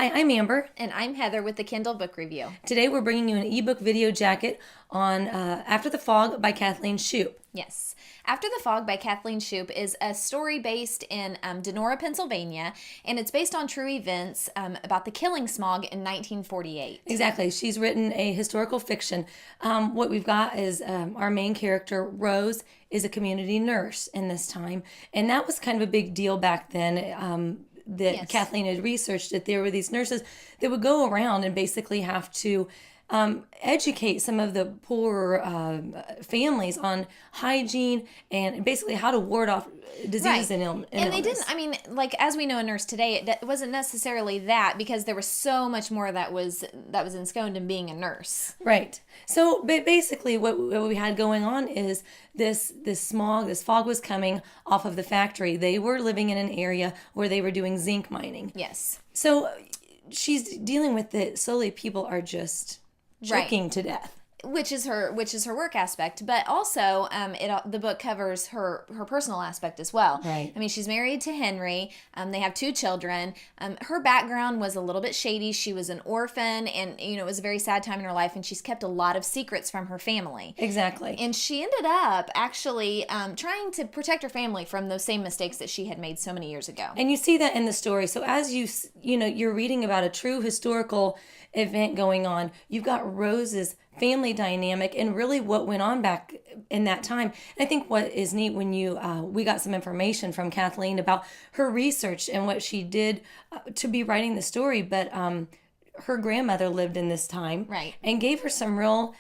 Hi, I'm Amber. And I'm Heather with the Kindle Book Review. Today we're bringing you an ebook video jacket on After the Fog by Kathleen Shoop. Yes. After the Fog by Kathleen Shoop is a story based in Donora, Pennsylvania, and it's based on true events about the killing smog in 1948. Exactly. She's written a historical fiction. What we've got is our main character, Rose, is a community nurse in this time, and that was kind of a big deal back then. That Kathleen had researched that there were these nurses that would go around and basically have to educate some of the poorer families on hygiene and basically how to ward off diseases and illness. And they didn't, like as we know a nurse today, it wasn't necessarily that, because there was so much more that was ensconced in being a nurse. Right. So basically what we had going on is this fog was coming off of the factory. They were living in an area where they were doing zinc mining. Yes. So she's dealing with it. Slowly people are just choking to death. Which is her work aspect, but also the book covers her personal aspect as well. Right. I mean, she's married to Henry. They have 2 children. Her background was a little bit shady. She was an orphan, and it was a very sad time in her life. And she's kept a lot of secrets from her family. Exactly. And she ended up actually trying to protect her family from those same mistakes that she had made so many years ago. And you see that in the story. So as you're reading about a true historical event going on, you've got Rose's family dynamic and really what went on back in that time. And I think what is neat when we got some information from Kathleen about her research and what she did to be writing the story, but her grandmother lived in this time, right, and gave her some real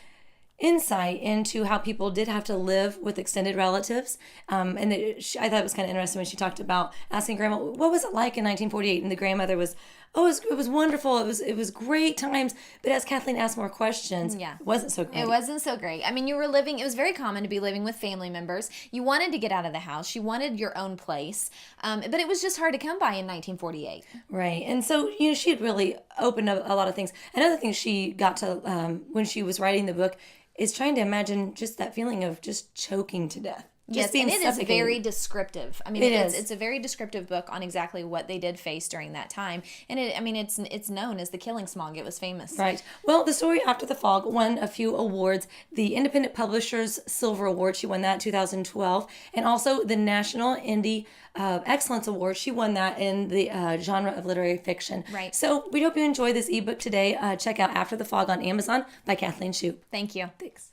insight into how people did have to live with extended relatives. I thought it was kind of interesting when she talked about asking grandma, what was it like in 1948? And the grandmother was, it was wonderful. It was great times. But as Kathleen asked more questions, it wasn't so great. It wasn't so great. I mean, it was very common to be living with family members. You wanted to get out of the house. You wanted your own place. But it was just hard to come by in 1948. Right. And so, she had really opened up a lot of things. Another thing she got to, when she was writing the book, is trying to imagine just that feeling of just choking to death. Yes, and it is very descriptive. I mean, it's a very descriptive book on exactly what they did face during that time. And it's known as the killing smog. It was famous. Right. Well, the story After the Fog won a few awards. The Independent Publishers Silver Award, she won that in 2012. And also the National Indie Excellence Award. She won that in the genre of literary fiction. Right. So we hope you enjoy this ebook today. Check out After the Fog on Amazon by Kathleen Shoop. Thank you. Thanks.